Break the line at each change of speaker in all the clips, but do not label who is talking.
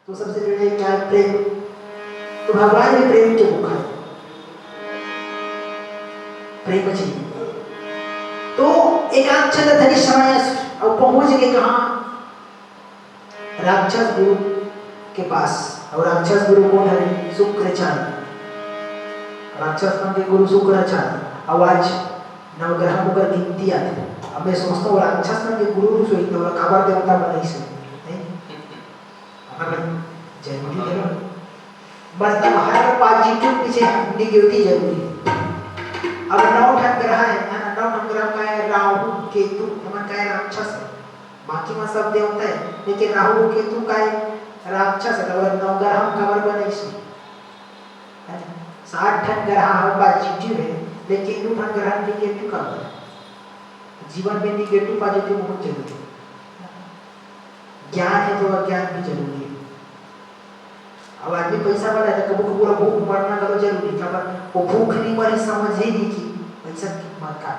तो सबसे पहले क्या है? प्रेम। तो भगवान भी प्रेम के मुख है, प्रेम चाहिए। तो एकाक्षर धरि समय और पहुंच गए कहाँ? राक्षस गुरु के पास। और राक्षस गुरु कौन है? शुक्राचार्य। राक्षस मन के गुरु शुक्राचार्य। आवाज नवग्रह मुकर गिनती आती है। अब मैं सोचता हूँ राक्षस मन के गुरु सोई तो खबर देवता बने से नहीं जरूरी है। मतलब हर पॉजिटिव पीछे निगेटिव जरूरी है। अब 9 ठन ग्रह है ना, 9 ठन ग्रह का है राहु केतु, हमन का है राक्षस है। बाकी में सब देवता है, लेकिन राहु केतु का है राक्षस है। और 9 ग्रह खबर बने से 60 ठन ग्रह पॉजिटिव है, लेकिन 2 ठन ग्रह निगेटिव का है। जीवन में निगेटिव पॉजिटिव बहुत जरूरी है। ज्ञान है तो अज्ञान भी जरूरी है। अब आदमी पैसा वाला है तो कबू पूरा भूख मरना करो जरूरी है, पर वो भूख नहीं मरी समझ ही नहीं की पैसा की मत का।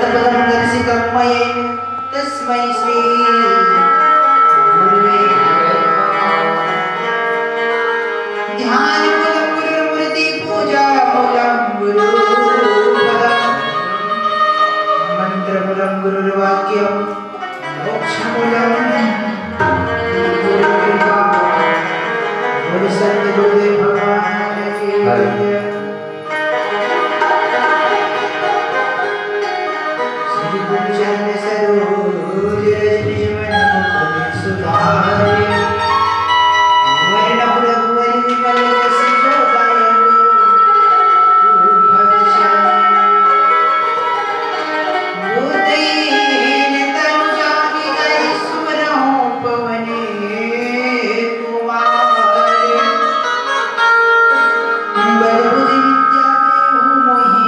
सर्वं दर्शितं मयेन तस्मै श्री गुरुवे ध्यानमूलं गुरुर्मूर्ति पूजामूलं गुरुपदं मंत्रमूलं गुरुर्वाक्यं मोक्षमूलं गुरुकृपा बोलो सद्गुरुदेव भगवान की जय। श्री गुरु चरण सरोज रज निज मन मुकुर सुधारे वर्ण रघुवर विमल जस जो दायक भज बुद्धिहीन तनु जानिकै सुमरहु पवन कुमार बल बुद्धि विद्या देहु मोहि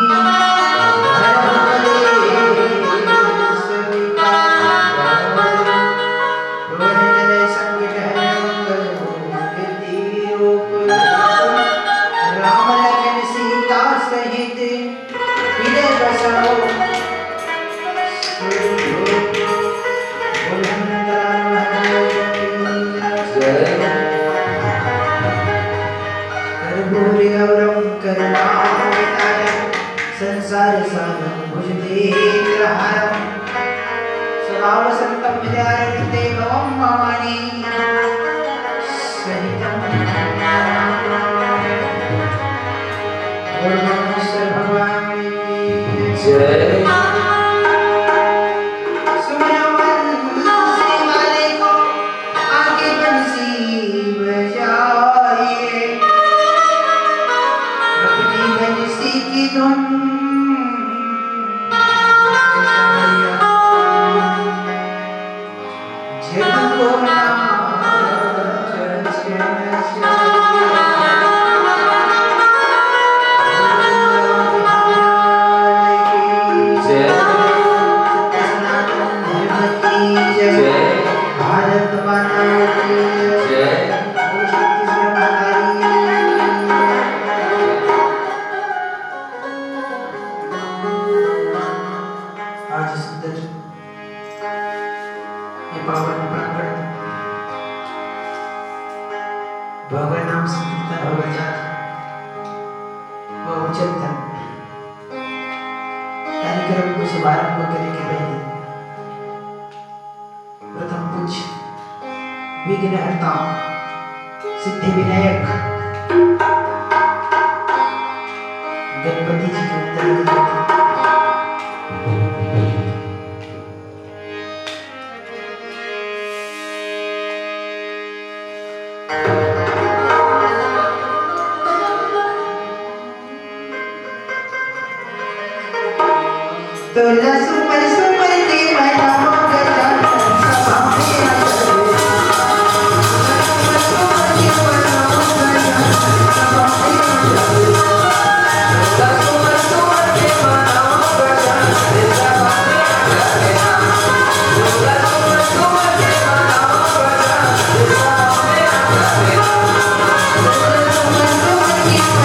संसार सारं भुजदेन्द्रहारं सदा वसन्तं हृदयारविन्दे भवं मामानि सहितं गुरुमनोस्वर भगवान की जय। सुमरो बंसी वाले को आगे बंसी बजाइए अपनी बंसी की धुन भगवान नाम संकीर्तन हो जात वो उच्चतम कार्यक्रम को शुभारंभ करने के पहले प्रथम पूज्य विघ्नहर्ता सिद्धि विनायक गणपति जी के उत्तर तोला सुपर सुपर के मनाओ गजानन सभा में आकर सुपर के मनाओ गजानन सभा में आकर सुपर सुपर के मनाओ गजानन सभा में आकर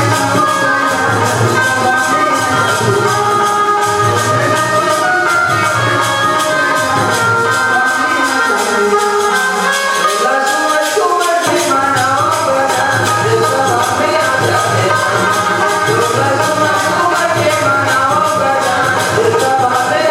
सुपर सुपर के मनाओ गजानन सभा में आकर सुपर सुपर के मनाओ गजानन सभा में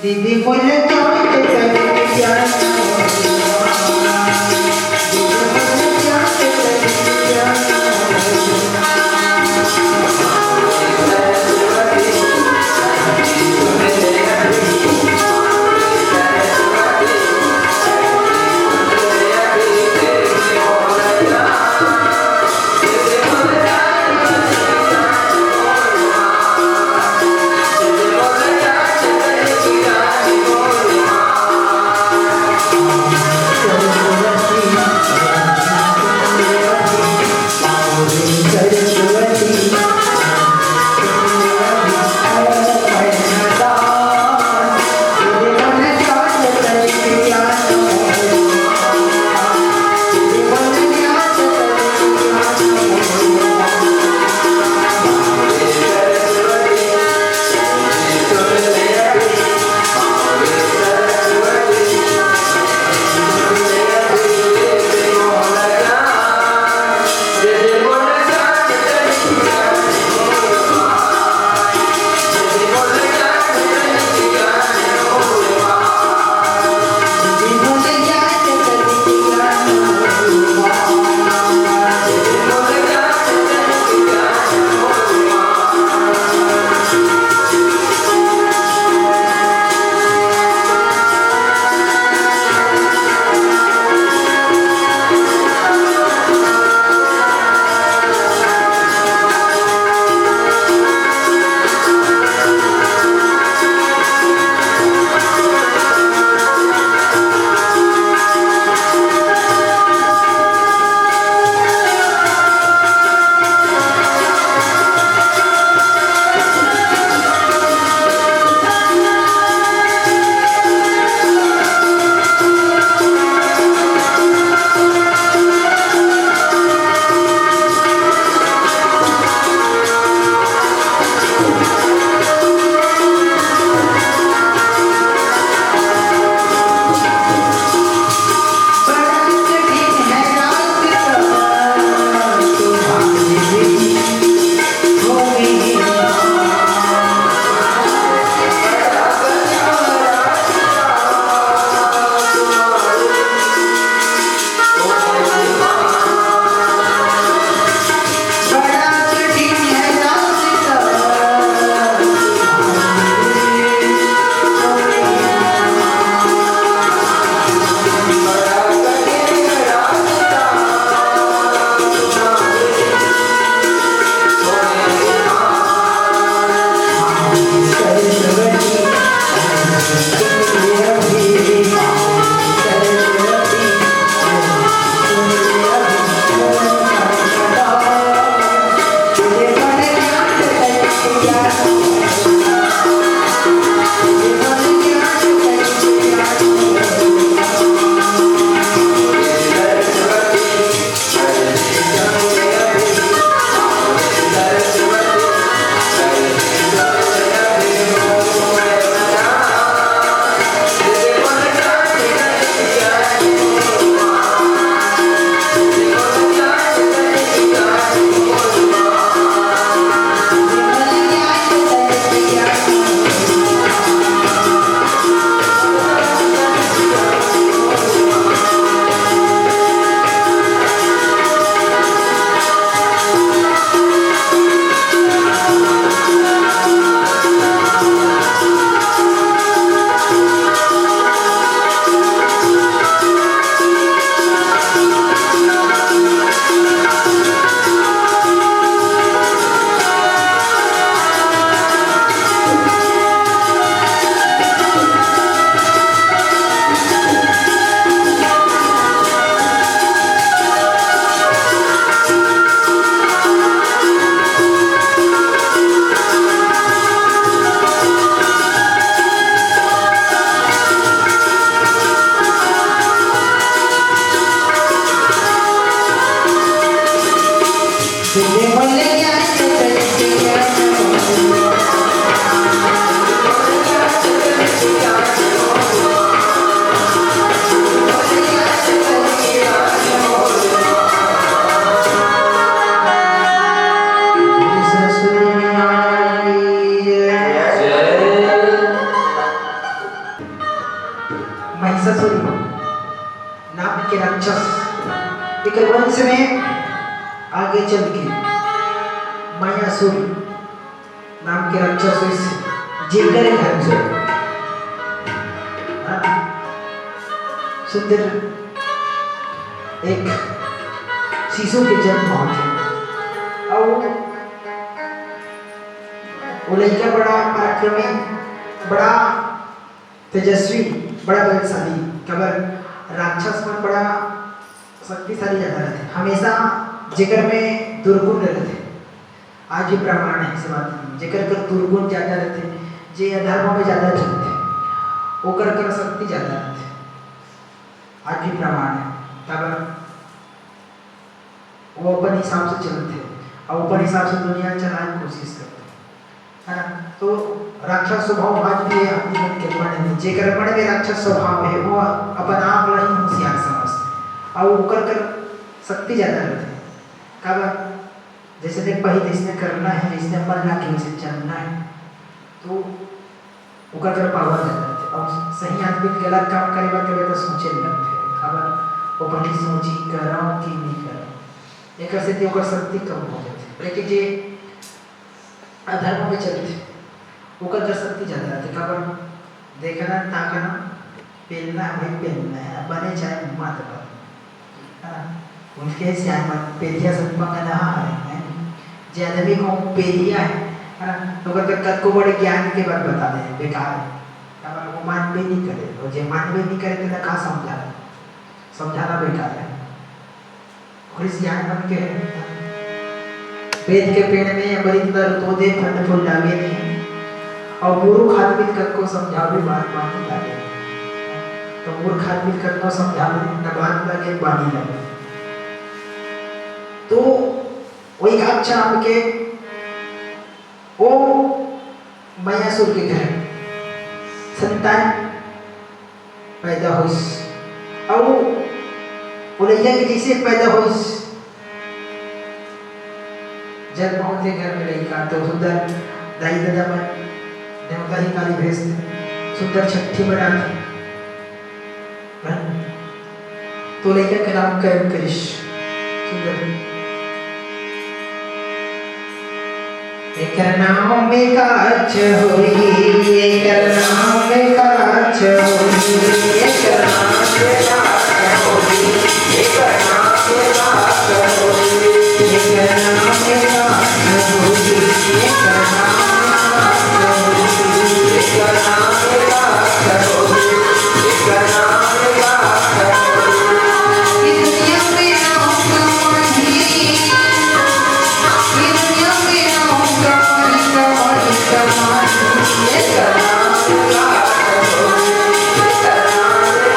दीदी मुझे छोड़ के चली नाम के राक्षस एक वंश में आगे चल के मायासुर नाम के राक्षस इस जेकर घर से सुंदर एक शिशु के जन्म होते और वो लड़का बड़ा पराक्रमी, बड़ा तेजस्वी, बड़ा बलशाली, कबर राक्षस में बड़ा शक्तिशाली ज्यादा रहते, हमेशा जिगर में दुर्गुण रहते। आज भी प्रमाण है इस बात में, जिगर कर दुर्गुण ज्यादा रहते, जे अधर्मों में ज्यादा चलते, वो कर शक्ति ज्यादा रहते। आज भी प्रमाण है, तब वो अपन हिसाब से चलते और अपन हिसाब से दुनिया चलाने की कोशिश करते, है ना। तो राक्षस स्वभाव आज भी है अपनी मन के मन में, जेकर मन में राक्षस स्वभाव है वो अपन आप लड़ी होशियार समझते और वो कर शक्ति ज्यादा रहते हैं। कब जैसे देख पहले इसने करना है, इसने अपन ला के उसे चलना है, तो वो कर पावर ज्यादा रहते और सही आदमी गलत काम करेगा तो सोचे नहीं लगते, खबर वो बड़ी सोची करा कि नहीं करा एक से थी ओकर शक्ति कम हो जाती। लेकिन जे अधर्म में चलते ओकर शक्ति ज्यादा रहती, खबर देखना ताकना पेलना वही पेलना है, बने चाहे मत बने, उनके श्याम पेलिया सब मंगना है जे आदमी को पेलिया है ना, तो कद को बड़े ज्ञान के बात बता दे बेकार है, खबर वो मानवे नहीं करे, और जे मानवे नहीं करे तो कहाँ समझाना बेकार है। ज्ञान बन के वेद के पेड़ में बड़ी तो दे फंड फूल लागे नहीं और मूर्ख आदमी को समझावे बात बानी लागे, तो मूर्ख आदमी को समझावे न बात लागे बानी लागे। तो वही अच्छा आपके वो मायासुर के घर संतान पैदा हुई और उलैया के जैसे पैदा हो जब पहुंचे घर में लड़का, तो सुंदर दाई दादा में देवता ही काली भेज सुंदर छठी बनाते, तो लड़का का नाम कर्म करिश सुंदर एक नाम में काच होई, एक नाम में काच होई, एक नाम में काच होई, एक नाम में काच होई, एक नाम में काच होई, एक नाम में काच होई, एक नाम में काच होई। इस दुनिया में आऊंगा माही, इस दुनिया में आऊंगा माही, कमाई एक नाम में काच होई, एक नाम में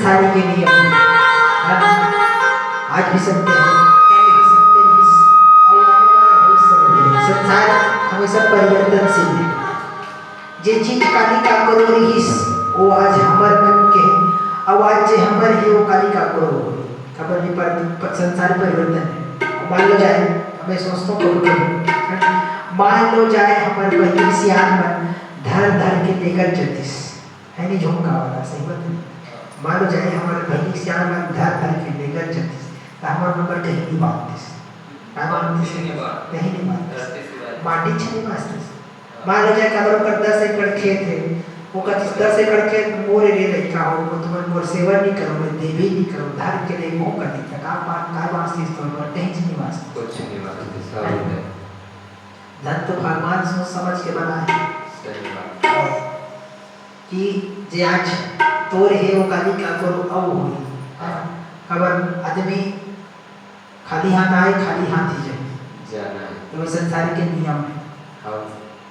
संसारी के नियम आज भी सत्य है, कल भी सत्य ही और आने वाला भविष्य भी। संसार हमेशा परिवर्तनशील है। जे चीज काली का करो रहीस वो आज हमार मन के आवाज जे हमर ही वो काली का करो खबर नहीं पड़ती। संसार परिवर्तन है। मान लो जाए हमें सोचता हूँ मान लो जाए हमारे बहन सियान मन धर धर के लेकर चलतीस है नहीं झुमका वाला सही बात नहीं। मान लो जाए हमारे बहन सियान मन धर धर के लेकर चलतीस तो हमारे नंबर कहीं नहीं बांधतीस कहीं नहीं बांधतीस माटी छे बांधतीस। मान लो जाए कबर पर 10 एकड़ खेत है वो का 10 एकड़ खेत मोरे ले लइका हो वो तुम्हारे मोर सेवा नहीं करो मैं देवी नहीं करो धर के ले वो कर दी का बांधतीस तो कहीं नहीं बांधतीस
कुछ नहीं बांधतीस सब है।
धन तो भगवान सोच समझ के बना है कि जे आज तोर है वो काली का करो अब हुई खबर आदमी खाली हाथ आए खाली हाथ ही जाए
जाना है
तो संसार के नियम है।
हाँ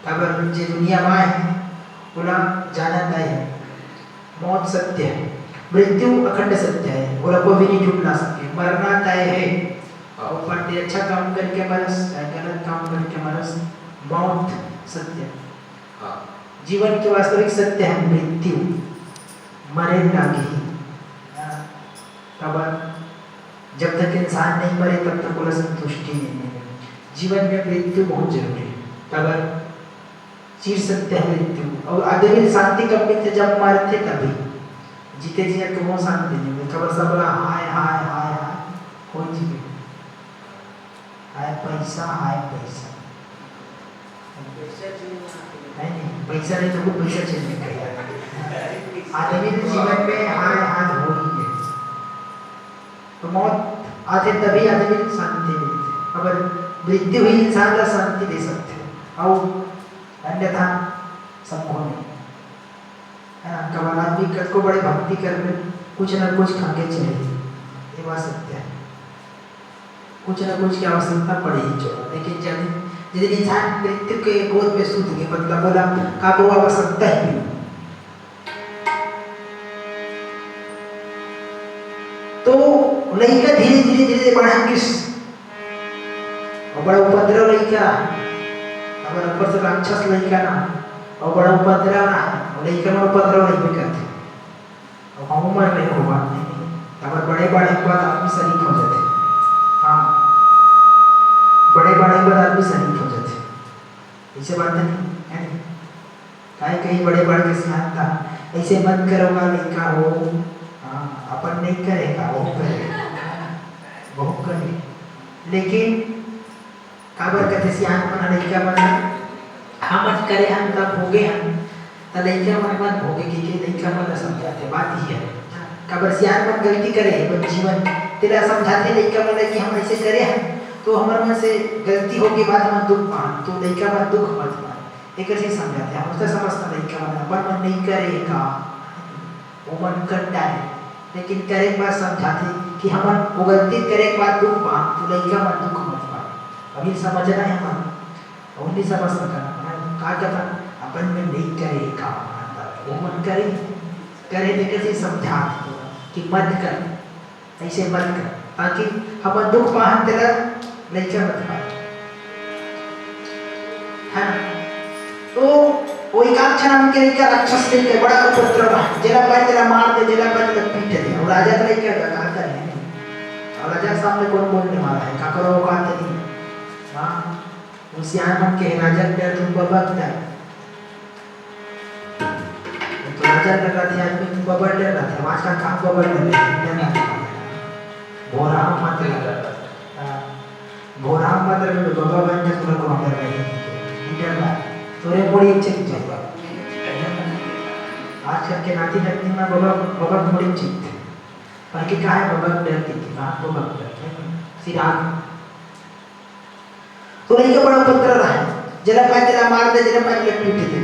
खबर जे दुनिया में है बोला जाना तय है मौत सत्य है मृत्यु अखंड सत्य है बोला कोई भी नहीं झूठ ना सके मरना तय है और पर अच्छा काम करके मरस गलत काम करके मरस मौत सत्य।
हाँ
जीवन के वास्तविक सत्य है मृत्यु मरे लागी खबर जब तक इंसान नहीं मरे तब तक बोला संतुष्टि नहीं है। जीवन में मृत्यु बहुत जरूरी है खबर चीर सत्य है मृत्यु और आदमी शांति कब मिलते जब मरते तभी जीते जी को शांति नहीं मिलती खबर सब हाय हाय हाय हाय हो जी हाय पैसा नहीं पैसा नहीं तो पैसा चाहिए कहीं आदमी के जीवन में हाय हाय हो ही है तो मौत आते तभी आदमी को शांति मिलती अगर मृत्यु ही इंसान का शांति दे सकते हैं और अन्यथा संभव नहीं है ना। कब आदमी को बड़े भक्ति कर में कुछ ना कुछ खाके चले ये बात सत्य है कुछ ना कुछ की आवश्यकता पड़ेगी चलो लेकिन जब यदि इंसान मृत्यु के गोद में सूत के मतलब बोला का वो आवश्यकता ही तो लड़का धीरे धीरे धीरे बढ़ा किस और बड़ा उपद्रव लड़का अगर ऊपर से राक्षस लड़का ना और बड़ा उपद्रव ना लड़का में उपद्रव नहीं करते और हम उम्र नहीं हो बात नहीं अगर बड़े बड़े के बाद आदमी शरीक हो जाते हाँ बड़े बड़े के बाद आदमी शरीक हो जाते ऐसे बात नहीं है काहे कहीं बड़े बड़े के सियान था ऐसे मत करोगा लड़का हो हाँ अपन नहीं करेगा वो करे लेकिन काबर कहते सियान बना लड़का बना हम मत करे हम तब भोगे हम तब लड़का मन मत भोगे कि लड़का मन समझाते बात ही है काबर सियान मन गलती करे पर जीवन तेरा समझाते लड़का मन कि हम ऐसे करे हम तो हमारे मन से गलती हो के बाद हम दुख मान तो लड़का मन दुख मत मान एक ऐसे समझाते हम उससे समझता लड़का मन अपन मन नहीं करेगा वो मन करता है लेकिन करे के बाद समझाते कि हम वो गलती करे के बाद दुख मान तो लड़का मन दुख मत मान अभी समझना है हम और नहीं समझ सकना कहा कहता अपन में नहीं करेगा वो मन करे करे तो कैसे समझा कि मत कर ऐसे मत कर ताकि हम दुख पाहन तेरा लड़का मत पाए है ना। तो वो एकाक्षर नाम के लड़का राक्षस लेके बड़ा उपद्रव है जेला पर तेरा मार दे जेला पर तेरा पीट दे और राजा का लड़का कहा कर और राजा सामने कौन बोलने वाला है का करो वो कहते नहीं हाँ उस यहाँ मन के राजा के तुम बबकता तो राजा लगा थे आदमी तुम बबड़ डर रहा था आज का काम बबड़ डर रहा था भोरा मत भोरा मत रे बाबा बन के तुम को डर रही डर रहा तोरे मोड़ी इच्छा की जाएगा आज कल के नाती नाती में बाबा मोड़ी चित पर कि कहा है बाबा डरती थी बाप बाबा डरते सिराग तो लड़का बड़ा उपद्रव रहा है जरा पाए तेरा मार दे जरा पाए पीट दे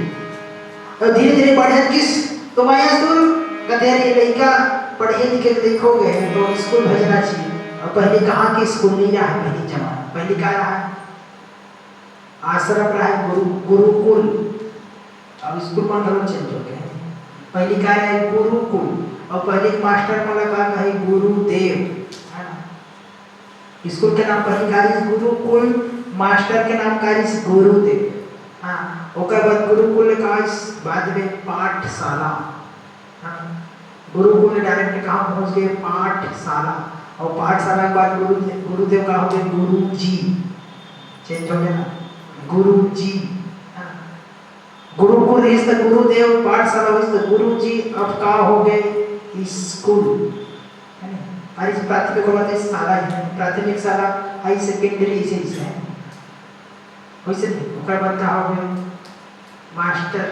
और धीरे धीरे बढ़े किस तो मायासुर कहते हैं लड़का पढ़े लिखे लिखोगे तो स्कूल भेजना चाहिए और पहले कहाँ की स्कूल नहीं रहा है पहली जमाना पहले क्या रहा है आश्रम रहा है गुरुकुल अब स्कूल में चेंज हो गया पहले क्या है गुरुकुल और पहले मास्टर मुलाकात है गुरुदेव, है ना। स्कूल के नाम पहले कारिस गुरुकुल, मास्टर के नाम कारिस गुरुदेव। हाँ, ओकर बाद गुरुकुल काज बाद में पाठशाला। हाँ, गुरुकुल डायरेक्ट कहाँ पहुँच गए? पाठशाला। और पाठशाला के बाद गुरुदेव कहाँ हो गए? गुरुजी। चेंज हो गया ना, गुरुजी। गुरुकुल इज द गुरुदेव, पाठशाला इज द गुरुजी। अब का हो गए? स्कूल, है ना। और इस प्राथमिक को बताइए शाला है, प्राथमिक शाला हाई सेकेंडरी इसे है वैसे नहीं। ओकर बाद का हो गए? मास्टर।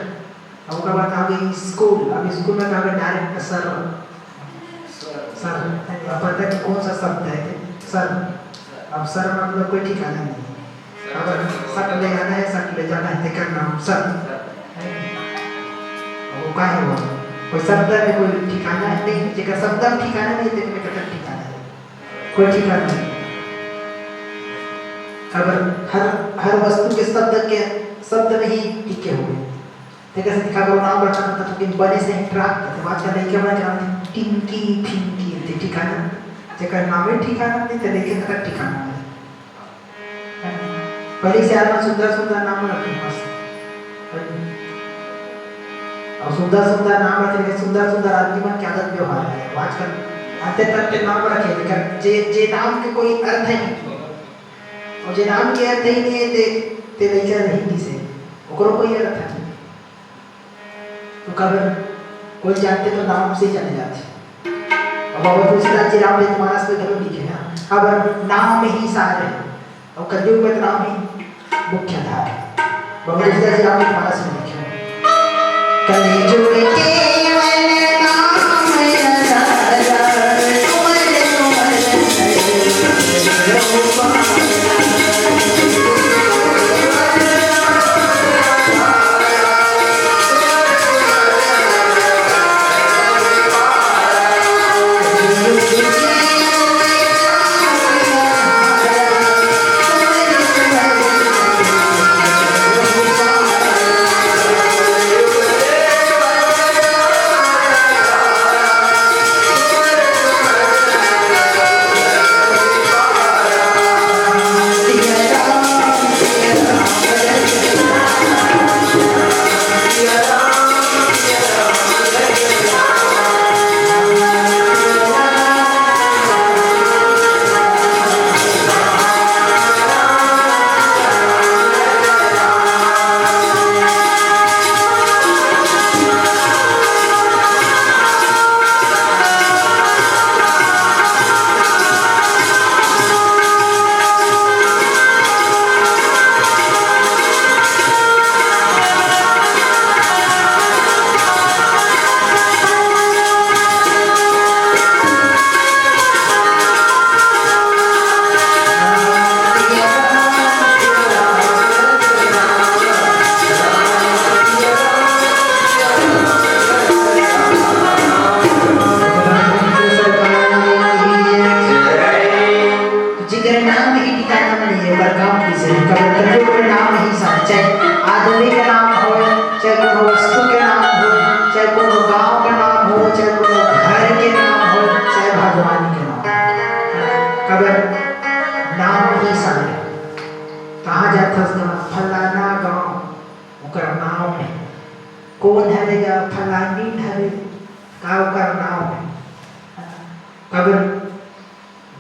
अब ओकर बाद आ गई स्कूल। अब स्कूल में का हो गया? Direct sir. सर अब पता है कि कौन सा शब्द है? सर। अब सर मतलब कोई ठिकाना नहीं है। अगर सट ले जाना है, सट ले जाना है, तेकर नाम सर। वो का है? वो कोई शब्द में कोई ठिकाना है नहीं, जेकर शब्द में ठिकाना नहीं, तेकर कतर ठिकाना है? कोई ठिकाना नहीं। अगर हर वस्तु के शब्द में ही टिके हुए, तेकर से दिखा करो नाम रखना था तो बने से इंटरेक्ट करते। बात कर लेके बना जानते टिंकी फिंकी ते ठिकाना, जेकर नाम ही ठिकाना नहीं तो लेके कतर ठिकाना है। पहले से आदमी सुंदर सुंदर नाम रखे मस्त, और सुंदर सुंदर नाम रखे, सुंदर सुंदर आदमी मन की आदत व्यवहार है। आजकल अंत तक के नाम रखे, लेकिन जे नाम के कोई अर्थ ही नहीं, और जे नाम के अर्थ ही नहीं है ते लइका नहीं किसे ओकरो कोई अर्थ नहीं। तो कभी कोई जानते तो नाम से चले जाते। अब बाबा तुलसीदास जी रामचरितमानस में जरूर लिखे ना, अब नाम ही सार है, और कलयुग में नाम ही मुख्य धारा है। बाबा तुलसीदास जी रामचरितमानस में लिखे कलयुग केवल नाम आधारा,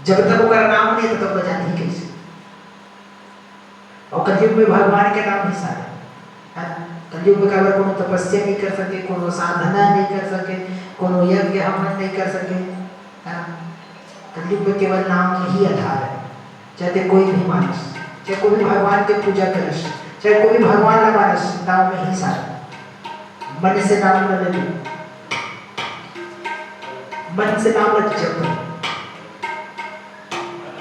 जब तक वो नाम नहीं तब तक बजाने ही कैसे। और कलयुग में भगवान के नाम ही सारे, है ना। कलयुग में कभी कोनो तपस्या नहीं कर सके, कोनो साधना नहीं कर सके, कोनो यज्ञ हवन नहीं कर सके, है ना। कलयुग में केवल नाम ही आधार है। चाहे कोई भी मानस, चाहे कोई भी भगवान के पूजा करस, चाहे कोई भी भगवान का मानस, नाम में ही सारे। मन से नाम न ले, मन से नाम न जपो।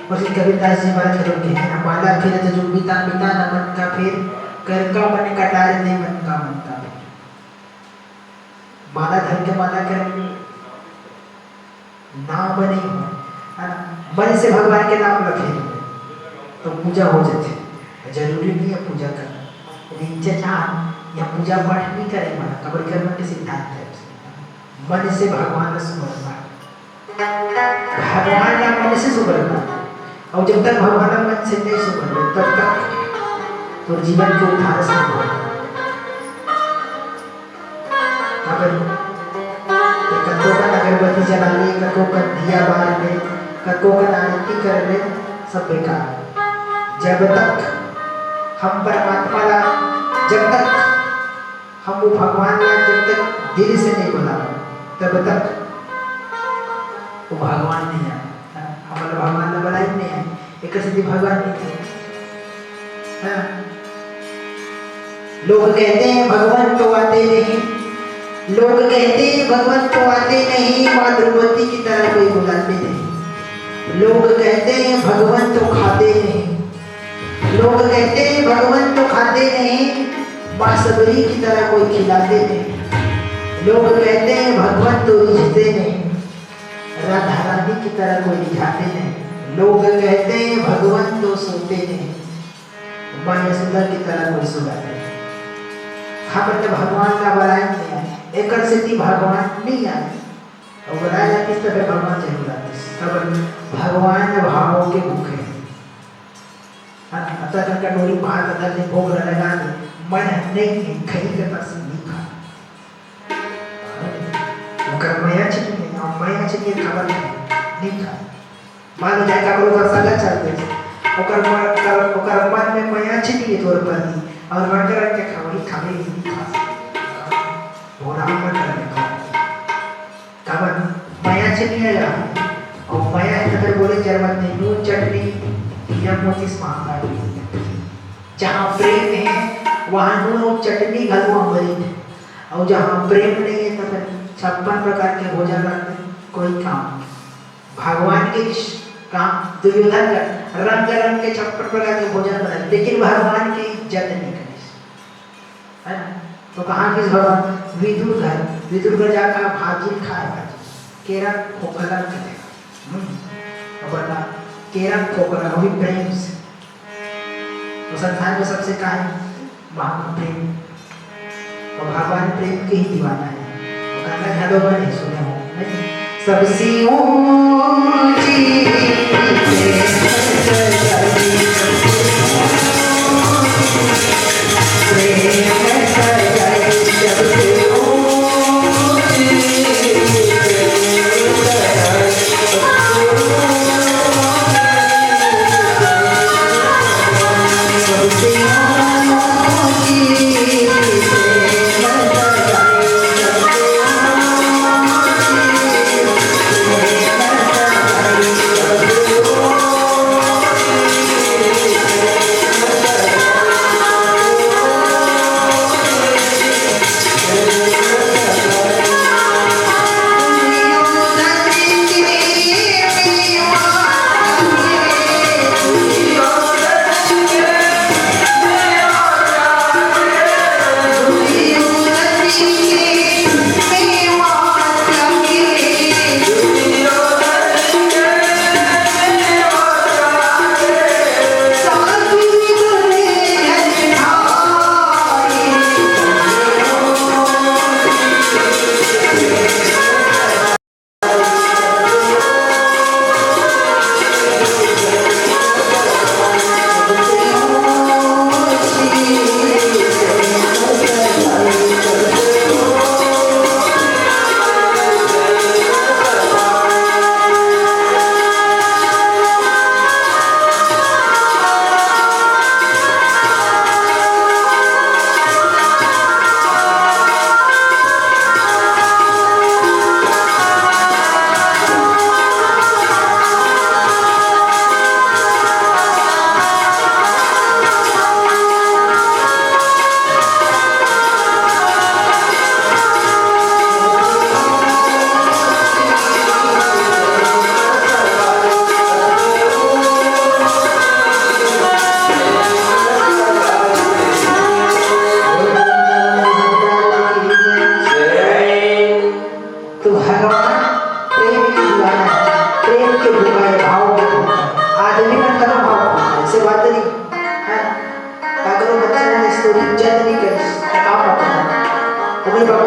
और कबीरदास जी महाराज करोगे है, माला फिर जो बीता बीता न मन का फिर, कर का मन कटार नहीं मन का मन का। माला धर के माला कर नाम नहीं हो, है ना। मन से भगवान के नाम रखे तो पूजा हो जाती। जरूरी नहीं है पूजा करना, लेकिन चाह या पूजा पाठ नहीं करे माना कबीर कर्म के सिद्धांत है। मन से भगवान सुमरना, भगवान ना मन से सुमरना। और जब तक भगवान मन से नहीं सुमर तब तक तो जीवन के उद्धार संभव है। कतोकन अगरबत्ती जला ले, कतोकन दिया बार ले, कतोकन आरती कर ले, सब बेकार। जब तक हम परमात्मा ला, जब तक हम वो भगवान ला जब तक दिल से नहीं बुला तब तक वो भगवान नहीं है। हमारे भगवान ने बुलाई नहीं है, एक सिद्धि भगवान नहीं है। लोग कहते हैं भगवान तो आते नहीं, लोग कहते हैं भगवान तो आते नहीं, माँ द्रौपदी की तरह कोई बुलाते नहीं। लोग कहते हैं भगवान तो खाते नहीं, लोग कहते हैं भगवान तो खाते नहीं, माँ सबरी की तरह कोई खिलाते नहीं। लोग कहते हैं भगवान तो रिझते नहीं, राधा रानी की तरह कोई रिझाते नहीं। लोग कहते हैं भगवान तो सोते नहीं, माँ यशोदा की तरह कोई सुलाते नहीं। हम तो भगवान का बुलाए नहीं आए, एक सिद्धि भगवान नहीं आए और बुलाया जाती इस तरह भगवान जरूर आते। तब भगवान भावों के भूखे अतः कटोरी भात अदर ने भोग लगा दे, मन नहीं कहीं के पास नहीं खा कर मया चाहिए और मया चाहिए खबर नहीं खा। मान जाए का लोग सला चलते ओकर मन में मया चाहिए तोर पर और मटर के खबरी खावे नहीं खा और हम मटर में खा खबर मया चाहिए या और मया अगर बोले जरूरत नहीं नून चटनी या मोती मांगा जहाँ प्रेम है वहाँ नून और चटनी घलो अमृत और जहाँ प्रेम नहीं है तो 56 प्रकार के भोजन रखते कोई काम। भगवान के काम दुर्योधन का रंग रंग के 56 प्रकार के भोजन बनाए लेकिन भगवान की इज्जत नहीं करे है ना। तो कहाँ किस भगवान विदुर घर जाकर भाजी खाए भाजी केरा खोखला करेगा और बता केरा खोखला वही प्रेम से। तो संसार में सबसे कहा महान प्रेम और भगवान प्रेम के ही दीवाना है। गाना घाटों में नहीं सुने हो सबसे ऊंची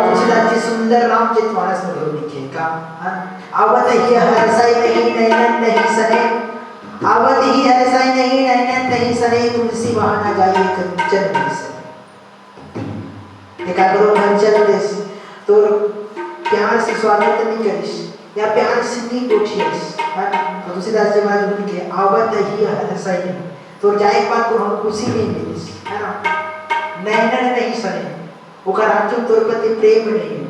तुलसीदास जी सुंदर रामचरितमानस में जो लिखे का आवत ही हरसाई नहीं नैनन नहीं सने, आवत ही हरसाई नहीं नैनन नहीं सने, तुलसी बहाना जाइए कंचन नहीं सने। एका करो कंचन देश तो प्यार से स्वागत नहीं करिस या प्यार से नहीं उठिस। तो तुलसीदास जी महाराज लिखे आवत ही हरसाई नहीं, तो जाए बात को हम खुशी नहीं मिलिस, है ना, नैनन नहीं सने, ओकर आंचल तोर प्रति प्रेम नहीं है,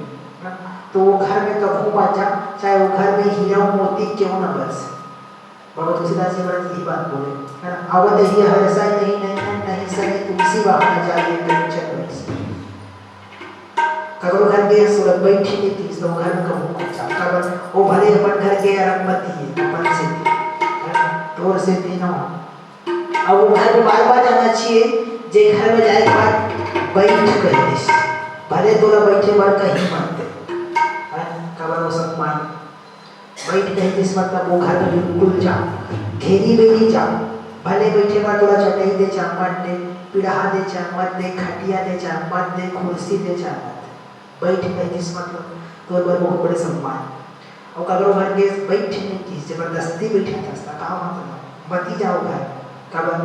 तो वो घर में कभी मत जा, चाहे वो घर में हीरा मोती क्यों न बरसे। बाबा तुलसीदास जी महाराज यही बात बोले, है ना, आवत ही हरसाई नहीं नैनन नहीं सने, तुलसी बहाना जाइए कंचन बरसे। कगरो घर के सुरत बैठी नहीं थी, तो घर में कभी मत जा, कगर वो भले अपन घर के अरबपति है, अपन से तोर से भी ना, अब वो घर में बार-बार जाना चाहिए, जे घर में जाए के बाद बैठ कर दिस, भले तोरा बैठे बार कहीं मत दे, कबर वो सब मान बैठ कहीं दिस, मतलब वो घर में बिल्कुल जा, घेरी बेरी जा, भले बैठे बार तोरा चटाई दे चा मत दे, पीढ़ा दे चा मत दे, खटिया दे चा मत दे, कुर्सी दे चा मत दे, बैठ कहीं दिस मतलब तोर पर बहुत बड़े सम्मान। और कगरो घर के बैठ नहीं की जबरदस्ती बैठे था, कहाँ मतलब मत ही जाओ घर, कबर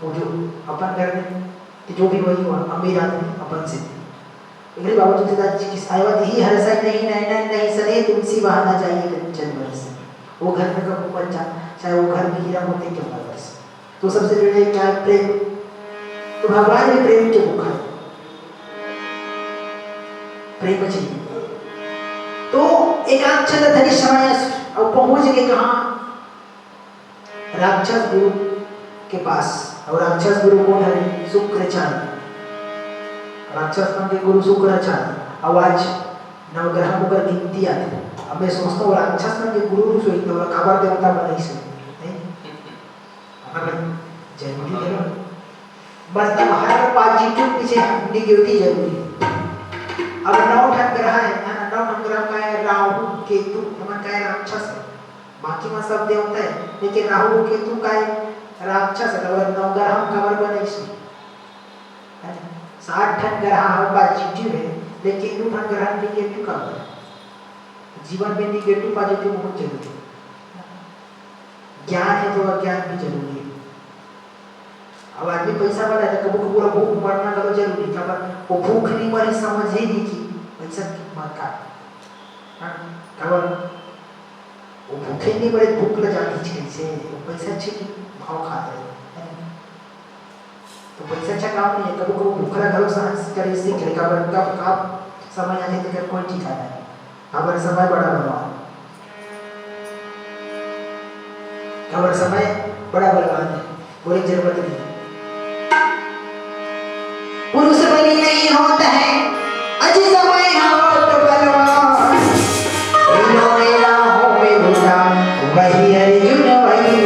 वो जो अपन घर में जो भी वही हुआ अमीर आदमी अपन से इधर बाबा तुलसीदास जी की आवत ही हरसाई नहीं नैनन नहीं सने, तुलसी बहाना जाइए कंचन बरसे। वो घर में कब मत जा, चाहे वो घर में हीरा मोती क्यों न बरसे। तो सबसे बड़े क्या है प्रेम, तो भगवान भी प्रेम के मुख है, प्रेम चाहिए। तो एकाक्षर धरि समय और पहुंच गए कहाँ, राक्षस गुरु के पास। और राक्षस गुरु कौन है, शुक्राचार्य, राक्षस के गुरु शुक्राचार्य। आवाज नवग्रह मुकर गिनती आती है, अब मैं सोचता हूँ राक्षस के गुरु सोई तो खबर देवता बनाई से नहीं, जरूरी है मतलब हर पॉजिटिव पीछे निगेटिव जरूरी है। अब 9 ठन ग्रह है ना, 9 ठन ग्रह का है राहु केतु, हमन का है राक्षस है, बाकी में सब देवता है, लेकिन राहु केतु का है राक्षस है। और 9 ग्रह खबर बने से 60 ठन ग्रह पॉजिटिव है, लेकिन 2 ठन ग्रह निगेटिव का है। जीवन में निगेटिव पॉजिटिव बहुत जरूरी है। ज्ञान है तो अज्ञान भी जरूरी है। अब आदमी पैसा वाला है तो कबू पूरा भूख मरना करो जरूरी, वो भूख नहीं मरी समझ ही नहीं की पैसा की मत का, कबर वो भूखे नहीं मरे, भूख ल जाती कैसे, वो पैसा अच्छे की भाव खाते हैं, तो पैसा अच्छा काम नहीं है। कबू कबू भूखला घरों सहन करे सीख ले, कबर कब समय आ जाए तो कोई ठिकाना नहीं, कबर समय बड़ा बलवान, कबर समय बड़ा बलवान है, बोले जरूरत नहीं। पुरुष बलि नहीं होता है अजी समय हो तो बलवान, हीरो मेरा हो में भूला वही अर्जुन वही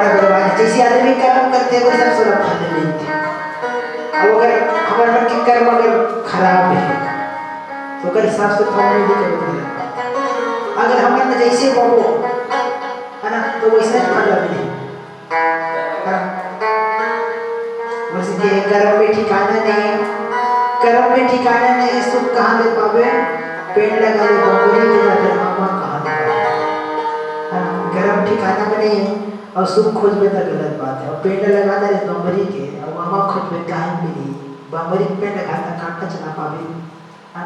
हमारा बर्बाद है। जैसे आदमी कर्म करते हैं वैसे सब फल मिलते हैं। अब अगर हमारे मन के कर्म अगर खराब है तो अगर हिसाब से फल नहीं दिखे, अगर हमारे जैसे वो है ना तो वैसे फल मिले। वैसे के कर्म में ठिकाना नहीं है, कर्म में ठिकाना नहीं, सुख कहाँ ले पावे? पेड़ लगा ले बबरी के अगर मामा कहाँ ले पावे? कर्म ठिकाना में नहीं है और सुख खोज में तो गलत बात है। और पेड़ लगा दे बबरी के और मामा खोज में कहाँ मिली? बबरी पेड़ लगाता कांटा चला पावे, है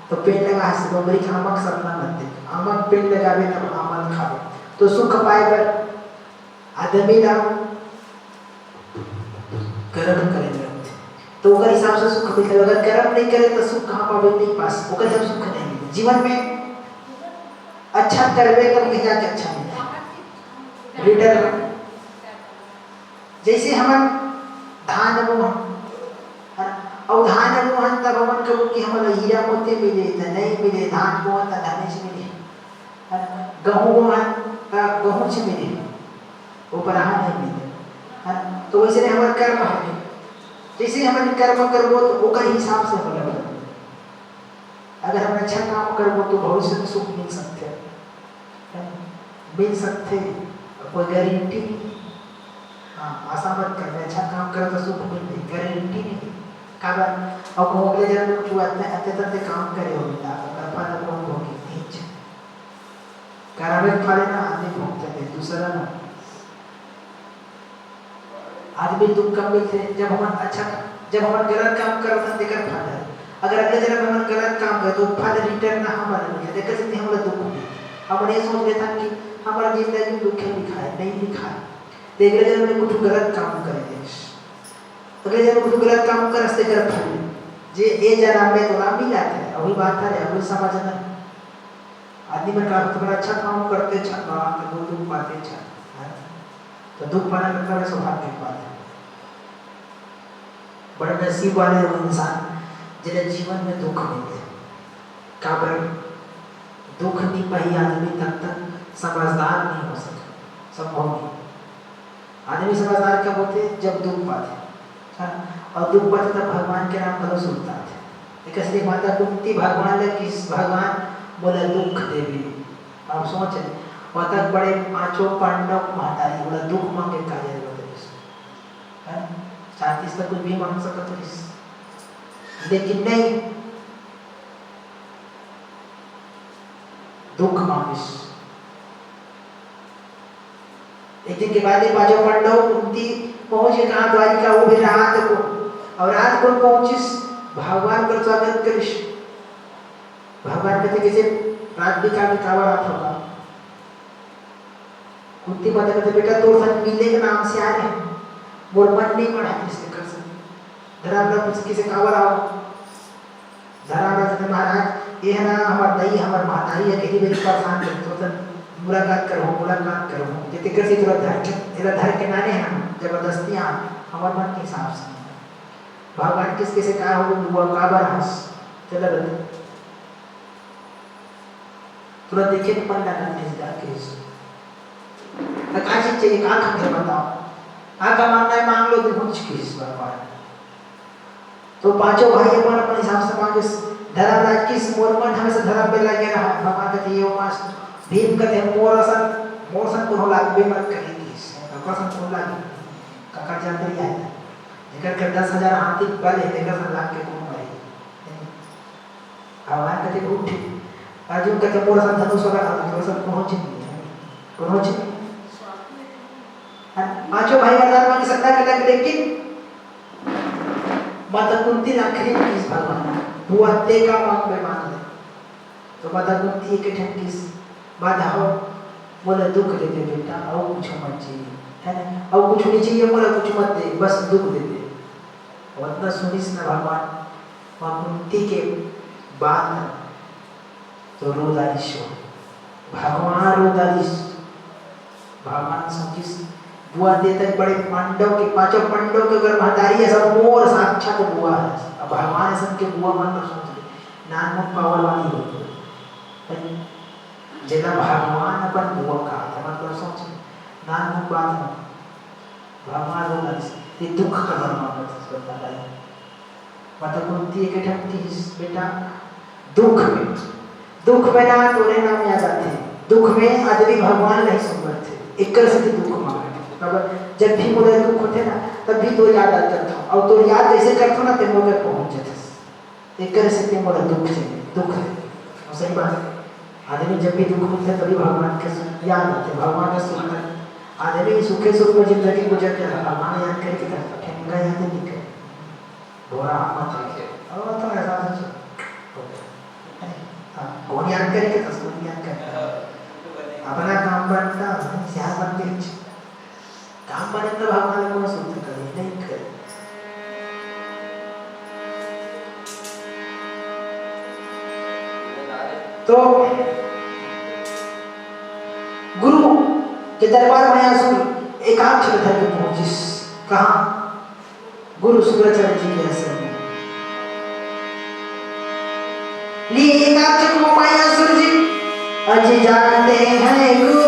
तो पेड़ लगा से बबरी का आमक सपना मत देख, आमक पेड़ लगावे तब आमक खावे। तो सुख पाए पर आदमी ना कर्म करेंगे तो अगर हिसाब से सुख मिलता है। अगर कर्म नहीं करे तो सुख कहाँ पावे? नहीं पास, वो जब सुख नहीं मिले जीवन में अच्छा करवे तब मिला के अच्छा मिलता। लीडर जैसे हम धान बोहन और धान बोहन तब हम कबो कि हमारा हीरा मोती मिले तो नहीं मिले, धान बोहन तो धाने से मिले, गेहूँ बोहन गेहूँ से मिले, वो पर नहीं मिले, है तो वैसे हमारे कर्म है। जैसे हमारे कर्म करबो तो ओकर हिसाब से होला। अगर हम अच्छा काम करबो तो भविष्य में सुख मिल सकते हैं, मिल सकते, कोई गारंटी नहीं। हाँ आशा मत कर, अच्छा काम करे तो सुख मिल जाए, गारंटी नहीं। काबर और को अगले जन्म में कुछ अत्यंत काम करे हो मिला अगर फल कौन भोगी नहीं छ कारण फल ना आदमी भोगते हैं दूसरा ना। आदमी दुख कब मिलते हैं? जब हम अच्छा, जब हम गलत काम करते हैं देखकर फल है। अगर अगले जन्म में हम गलत काम करे तो फल रिटर्न ना हमारे मिले, देखकर जितने हमारा दुख मिले। हमने ये सोच लेता कि हमारा जिंदगी दुख है लिखा है, नहीं लिखा है। तो अगले जन्म में कुछ गलत काम करेंगे, अगले जन्म कुछ गलत काम कर रस्ते कर फल जे ए जन्म में तो ना मिला है। वही बात है, वही समझना। आदमी में काम तो अच्छा काम करते अच्छा तो दुख पाते अच्छा, तो दुख पाने का बड़ा सौभाग्य की बात है। बड़े नसीब वाले वो इंसान जिन्हें जीवन में दुख मिले। काबर दुख नहीं पाई आदमी तब तक समझदार नहीं हो सके, संभव नहीं। आदमी समझदार कब होते? जब दुख पाते, और दुख पाते तब भगवान के नाम भलो सुनता थे। इसलिए माता कुंती भगवान ने किस भगवान बोला दुख देवी। आप सोच माता बड़े पांचों पांडव महतारी बोला दुख मांगे का जरूरत है, चाहती तो कुछ भी मांग सकते थे, लेकिन नहीं, दुख मांगिस। एक दिन के बाद पांचों पांडव कुंती पहुंचे कहाँ? द्वारिका। वो भी रात को, और रात को पहुंचिस भगवान का स्वागत करिस। भगवान कहते कैसे रात भी का रात होगा। कुंती माता कहते बेटा तो सन मिले के नाम से आ रहे हैं, मोर मन नहीं पड़ा इसके कर सकते। धरावला पूछ किसे कावर आओ, धरावला कहते महाराज ये है ना हमार दई हमार मातारी है कहीं मेरी परेशान कर तो सन मुलाकात करो जैसे कैसे तेरा धर के नाने हैं जबरदस्तियाँ हमारे मन के हिसाब से। भगवान किसके से कहा हो वो काबर हंस चला बता तुरंत देखे तो मन लगा नहीं जाके कहाँ चीज चाहिए कहाँ खा बताओ, कहाँ का मांगना है मांग लो तो कुछ किस भगवान। तो पांचों भाई अपन हिसाब से मांगे। धर्मराज किस मोर मन हमेशा धर्म पे लगे रहा। भगवान कहते ये मास भीम कहते मोर सन को लाग बे मत करेगी काका सन को लाग काका जाते ही आया जेकर के 10,000 हाथी बल है देखा सन लाग के कौन मारे। भगवान कहते खूब ठीक। अर्जुन कहते मोर सन धनुष वाला था तो सब पहुंच नहीं। पांचों भाई वरदान मांग सकता है लेकिन माता कुंती ने आखिरी किस भगवान बुआ ते का मांग पे मान ले। तो माता कुंती के ठन किस बाधा हो बोले दुख दे दे बेटा और कुछ मत चाहिए है ना, और कुछ नहीं चाहिए बोला कुछ मत दे बस दुख दे दे। और इतना सुनिस ना भगवान मां कुंती के बाद तो रोदारिश हो भगवान रोदारिश। भगवान सोचिस बुआ देते बड़े पांडव के पांचों पांडव के अगर महतारी है सब मोर साक्षात बुआ है। अब भगवान सबके बुआ मन पर सोच ले नानक पावर वाली होती जेला भगवान अपन बुआ का मतलब सोच नानक बात भगवान होगा ये दुख का भगवान बताता है। माता कुंती के ठंडी बेटा दुख में ना तोरे नाम याद आते हैं। दुख में आदमी भगवान नहीं सुनते थे एक से दुख मांगते। जब भी मुझे दुख होते ना तब भी तो याद आता था और तो याद जैसे करते ना ते मुझे पहुंच जाते एक से ते मुझे दुख है और सही बात। आदमी जब भी दुख होता है तभी भगवान के याद आते भगवान का सुनते आदमी सुखे सुख में जिंदगी गुजर के भगवान याद करके ठेंगा याद नहीं करे बोरा मत रखे और तो ऐसा कौन याद करेंगे तो कौन याद करेगा अपना काम बनता श्याम मंदिर काम बने तो भगवान को सुनते करे नहीं करे। तो गुरु के दरबार में आसुर एकांत धर के पहुंचिस कहाँ गुरु शुक्राचार्य जी के आश्रम में लिए एकांत को मायासुर जी अजी जानते हैं गुरु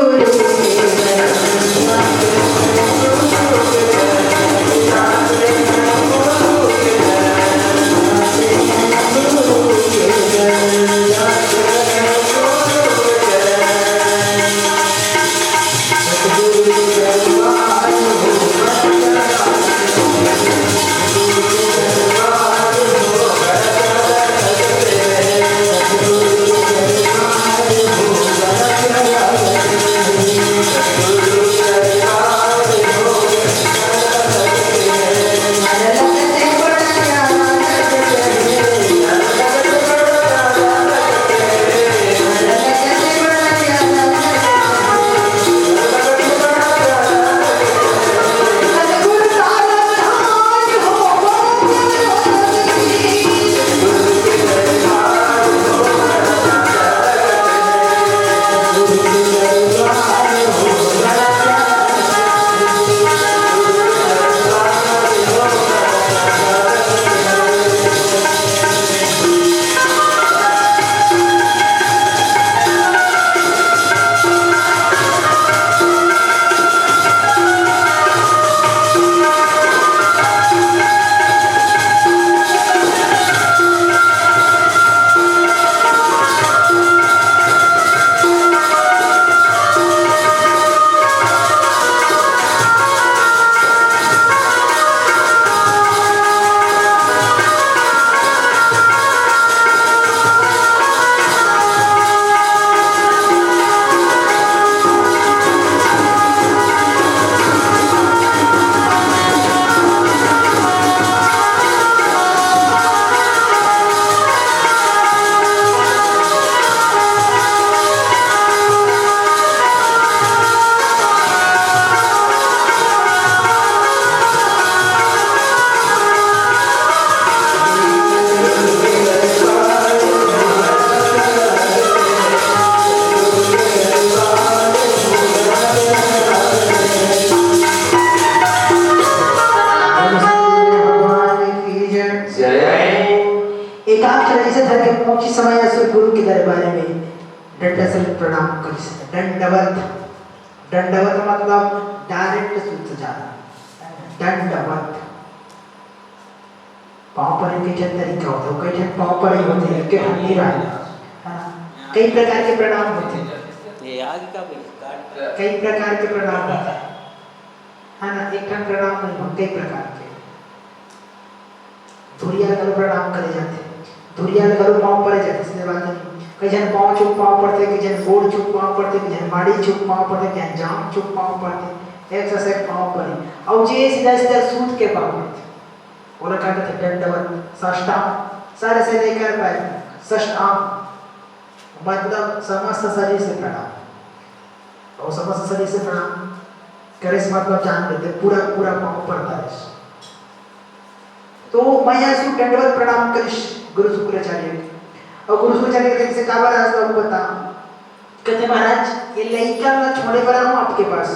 दंडवत मतलब डायरेक्ट सूत्र जाना दंडवत पाँव पर के जन तरीका होता है कई जन पाँव पर ही होते हैं के नहीं रहा कई प्रकार के प्रणाम होते हैं
ये आगे का
कई प्रकार के प्रणाम होते हैं है ना एक ठन प्रणाम नहीं होते कई प्रकार के धुरिया करो प्रणाम करे जाते धुरिया करो पाँव पर जाते इसलिए बात नहीं कई जन पाँव चुप पाँव पड़ते कई जन गोड़ चुप पाँव पड़ते कई जन माड़ी चुप पाँव पड़ते कई जन जाम चुप पाँव पड़ते एक से एक पाँव पड़े और जे सीधा सीधा सूत के पाँव पड़ते बोला क्या कहते दंडवत साष्टांग सारे से नहीं कर पाए साष्टांग मतलब समस्त शरीर से प्रणाम और समस्त शरीर से प्रणाम करे इस मतलब जान लेते पूरा पूरा पाँव पड़ता है तो मैं यहाँ दंडवत प्रणाम करिश गुरु शुक्राचार्य और गुरु शुक्राचार्य कहते से काबा राज बाबू बता कहते महाराज ये लड़का मैं छोड़े पर हूँ आपके पास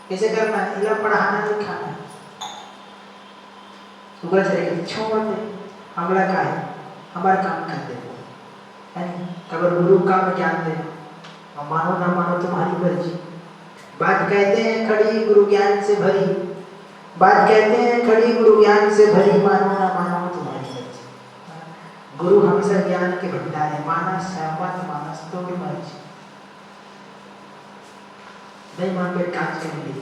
कैसे करना है इला पढ़ाना लिखाना शुक्राचार्य कहते छोड़ दे हमारा का है हमारा काम कर दे है अगर गुरु का ज्ञान देना और मानो ना मानो तुम्हारी मर्जी बात कहते हैं खड़ी गुरु ज्ञान से भरी, बात कहते हैं खड़ी गुरु ज्ञान से भरी, मानो ना मानो तुम्हारी मर्जी। गुरु हमेशा ज्ञान के भंडार है, मानस श्यामत मानस तोड़ मर्जी। नहीं मान पे काज कर ली,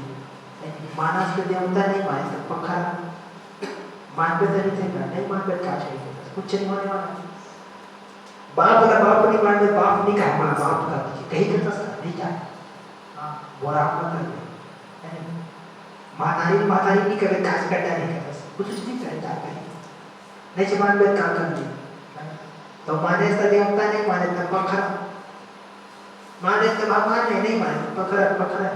मानस के देवता नहीं माने तो पखा मान पे तरी थे नहीं मान पे काज कर कुछ नहीं होने वाला। बाप वाला बाप नहीं मान पे बाप नहीं कहा मां बाप का कहीं करता नहीं क्या बोरा अपना कर मातारी नहीं करे काज करता नहीं करता कुछ नहीं करता नहीं जमान में काम कर दी तो माने तो देवता नहीं माने तो पखरा माने तो भगवान नहीं माने पखरा पखरा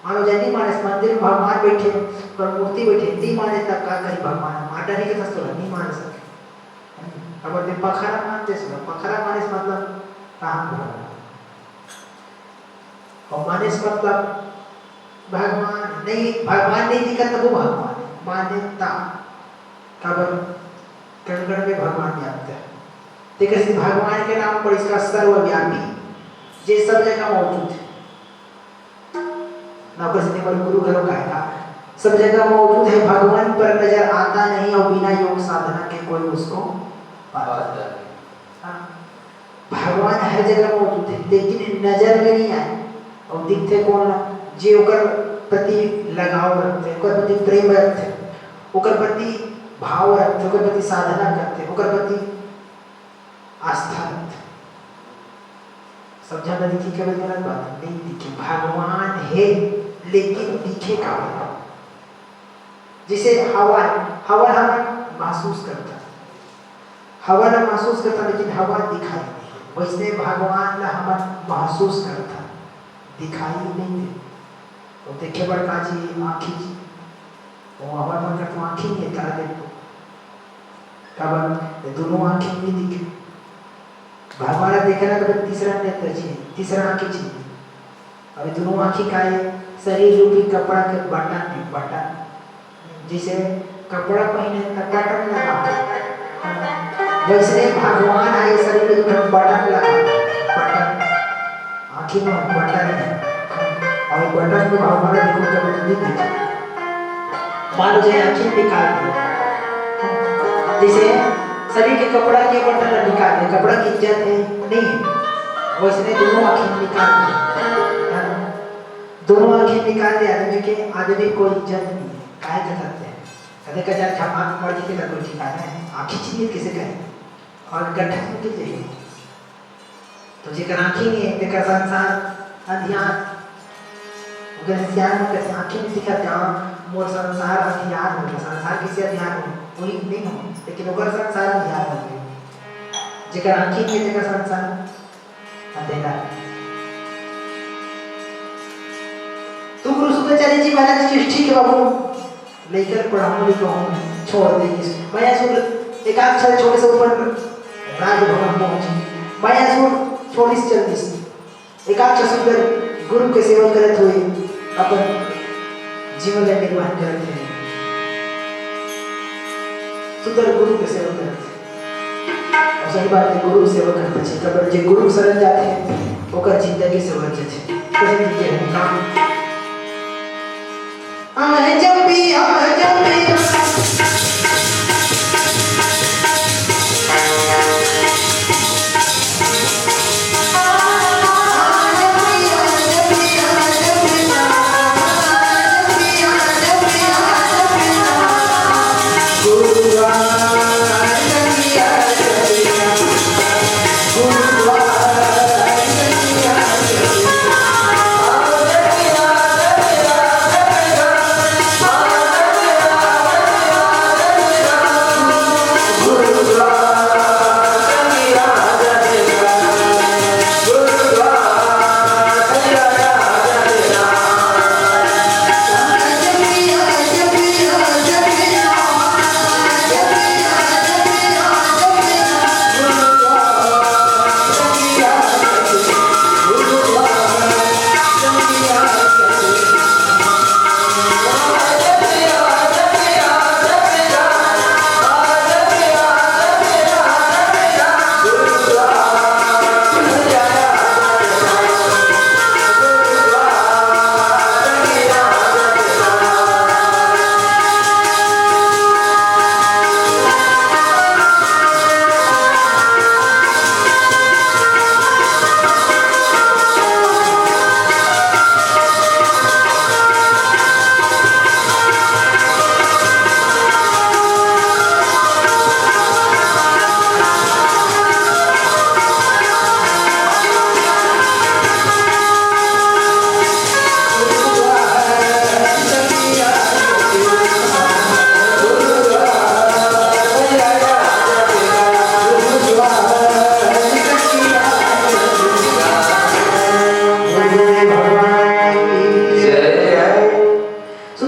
मानो जैनी माने मंदिर में भगवान बैठे और मूर्ति बैठे नहीं माने तब का करी भगवान माटा नहीं के तो नहीं मान सके। अब ये पखरा मानते सो पखरा माने मतलब कहां और माने मतलब भगवान नहीं दिखा तो वो भगवान मान्यता कबर कणकण में भगवान व्याप्त है। देखिए इस भगवान के नाम पर इसका सर्वव्यापी ये सब जगह मौजूद है ना बस ने गुरु घरों का सब जगह मौजूद है। भगवान पर नजर आता नहीं और बिना योग साधना के कोई उसको पाता नहीं। भगवान हर जगह मौजूद है लेकिन नजर में नहीं आए और दिखते कौन जे ओकर प्रति लगाव रखते ओकर प्रति प्रेम रखते ओकर प्रति भाव रखते ओकर प्रति साधना करते ओकर प्रति आस्था रखते। समझा ना दिखी के गलत बात नहीं दिखे भगवान है लेकिन दिखे का जिसे हवा हम महसूस करता हवा ना महसूस करता लेकिन हवा दिखाई नहीं वैसे भगवान ना हम महसूस करता दिखाई नहीं दे तो देखे बड़ काजी आँखी जी वो हवा मन का तो आँखी नहीं है तारा देखो कब दोनों आँखी नहीं दिखे भगवान देखना तो तीसरा नेत्र चाहिए तीसरा आँखी चाहिए। अभी दोनों आँखी का है शरीर रूपी कपड़ा के बटन जिसे कपड़ा पहने तक बटन लगा वैसे भगवान आए शरीर में बटन लगा बटन आँखी में बटन है और बटन को भगवान देखो जब नहीं दिखे मान लो जैसे आँखें निकाल दी जैसे शरीर के कपड़ा के बटन निकाल दे कपड़ा की इज्जत है नहीं है वैसे दोनों आँखें निकाल दे दोनों आँखें निकाल दे आदमी को इज्जत नहीं है काहे का करते हैं कदे का जान छापा मर्जी के कोई ठिकाना है आँखें चाहिए किसे कहे और गड्ढा में किसे है तो जेकर आँखें नहीं है तेकर संसार अंधियार अगर सियार में कैसे आँखें नहीं दिखाते मोर संसार अंधियार हो संसार किसे अंधियार हो वही नहीं हो लेकिन ओकर संसार अंधियार हो गए जेकर आँखें नहीं है तेकर संसार अंधेरा। तो गुरु शुक्राचार्य जी महाराज सृष्टि के बाबू लेकर पढ़ाऊं लिखाऊं छोड़ देंगे माया सूत्र एक आध साल छोटे से ऊपर राजभवन पहुंचे माया सूत्र छोटी से चलती सी एक आध सुंदर गुरु के सेवा करत हुए अपन जीवन का निर्वाह करते हैं सुंदर गुरु के सेवा करते और सही बात है गुरु सेवा करते छे कबर जे गुरु शरण जाते हैं ओकर जिंदगी से बचे छे कैसे दिखे है काम जब भी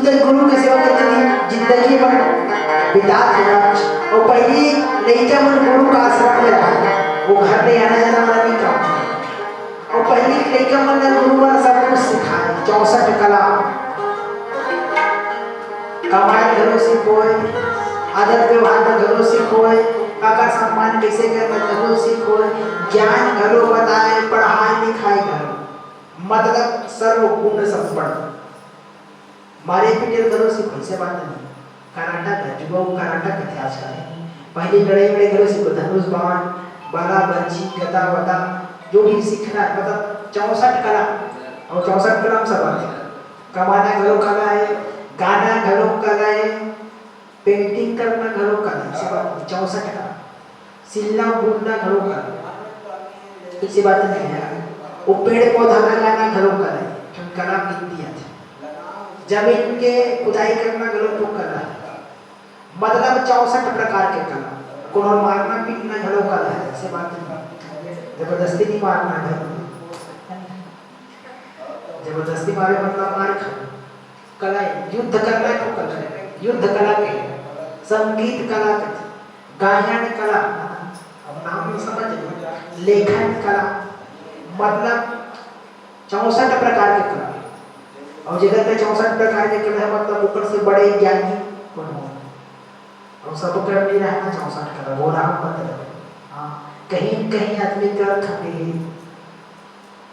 सुंदर गुरु के सेवा करते थे जिंदगी भर बिता दिया और पहली लड़का मन गुरु का आश्रम में रहा वो घर में आना जाना वाला नहीं काम और पहली लड़का मन ने गुरु ने सब कुछ सिखाया 64 कला कमाई घरों से कोई आदत व्यवहार घरों से कोई काका सम्मान कैसे करना घरों से कोई ज्ञान घरों बताए पढ़ाई लिखाई घरों मतलब सर्वपूर्ण संपन्न मारे पीटे घरों से कोई से बात नहीं कराटा का जुबाऊ कराटा का इतिहास का है पहले लड़ाई बड़े घरों से धनुष बाण बाला बंची गदा वदा जो भी सीखना है मतलब 64 कला और 64 कला हम सब आते हैं कमाना घरों कला है गाना घरों कला है पेंटिंग करना घरों कला है सब 64 कला सिलना बुनना घरों कला इसी बात नहीं है वो पेड़ पौधा लगाना घरों कला है कला कितनी है जमीन के खुदाई करना घरों को कला है मतलब 64 प्रकार के कला को मारना पीटना घरों कला है ऐसे बात नहीं जबरदस्ती नहीं मारना घर जबरदस्ती मारे मतलब मार खाओ कला युद्ध करना को कला है युद्ध कला के संगीत कला के गायन कला अब नाम नहीं समझ लेखन कला मतलब 64 प्रकार के कला और जगत में 64 प्रकार के कला मतलब ऊपर से बड़े ज्ञानी कौन हो और सब कर नहीं रहना 64 कला वो राम मतलब हाँ कहीं कहीं आदमी का खपे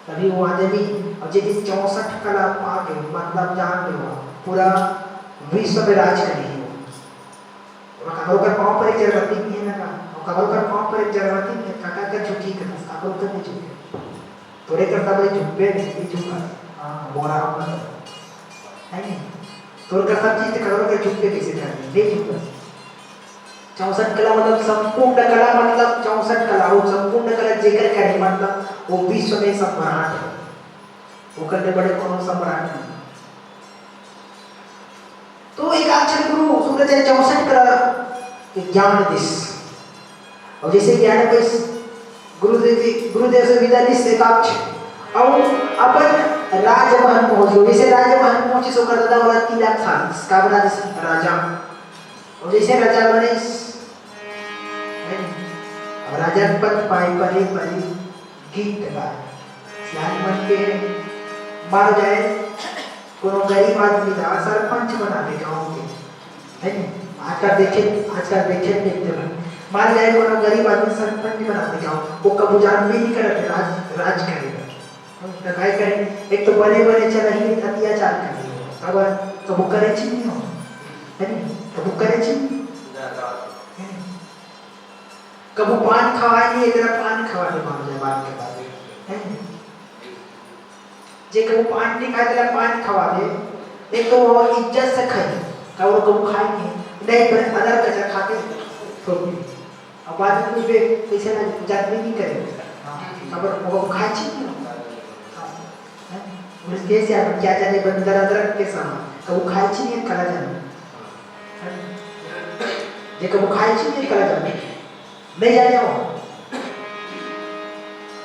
तभी वो आदमी और जिस 64 कला पा के मतलब जान ले पूरा विश्व में राज करेगी वो कमल का पाँव पर एक जरवती नहीं है ना कमल का पाँव पर एक जरवती नहीं काका का झुकी कर कमल का नहीं झुके थोड़े करता भाई झुके नहीं झुका हाँ वो राम मतलब है नहीं तो का सब चीज कमल का झुके कैसे करनी नहीं झुका 64 कला मतलब संपूर्ण कला मतलब 64 कला वो संपूर्ण कला जेकर करे मतलब वो विश्व में सम्राट है वो करने बड़े कौन सम्राट नहीं तो एक अक्षर गुरु सूरज 64 कला ज्ञान दिस और जैसे ज्ञान दिस गुरुदेव से विदा दिस एक अक्षर और अपन राजमहल पहुंचे जैसे राजमहल पहुंचे सो कर दादा वाला 3 लाख साल इसका बना दिस राजा और जैसे राजा बने राजा पद पाई परे परे गीत गाए सियान बन के मर जाए कोनो गरीब आदमी था सरपंच बना दे गाँव के है आजकल देखे देखते हैं मर जाए कोनो गरीब आदमी सरपंच बना दे गाँव वो कबू जान भी नहीं करते राज करेगा काय करे एक तो बने बने चला ही अत्याचार करे अब कबू करे नहीं हो है कबू करे नहीं कबू पान खवाए नहीं एक पान खवा दे मान जाए बात के बाद है जे कबू पान नहीं खाए तेरा पान खवा दे एक तो वो इज्जत से खाए का वो कबू खाए नहीं पर अदर कचरा खाते तो अब बाद में कुछ भी पैसे ना जात भी नहीं करे खबर वो खाए नहीं उसके से आप क्या जाने बंदर अदरक के सामान कबू खाए नहीं कला जाने जे कबू खाए नहीं कला जाने नहीं जाने हो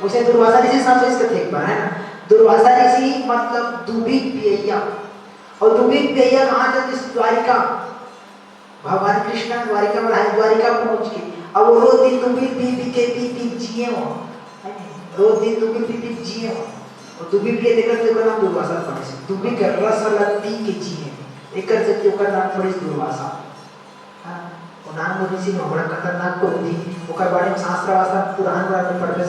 उसे दुर्वासा ऋषि साहब से इसका ठीक है ना दुर्वासा ऋषि मतलब दुबी पियैया और दुबी पियैया कहाँ जाते द्वारिका भगवान कृष्ण द्वारिका में रहे द्वारिका पहुंच के अब वो रोज दिन दुबी पी जिए हो रोज दिन दुबी पी जिए हो और दुबी पिए देखकर तो नाम दुर्वासा पड़े से दुबी का रस पी के जिए एक कर सकते ओकर नाम पड़े दुर्वासा नाम ऋषि में बड़ा खतरनाक को दी ओकर बारे में शास्त्र वास्त्र पुराण में पढ़बे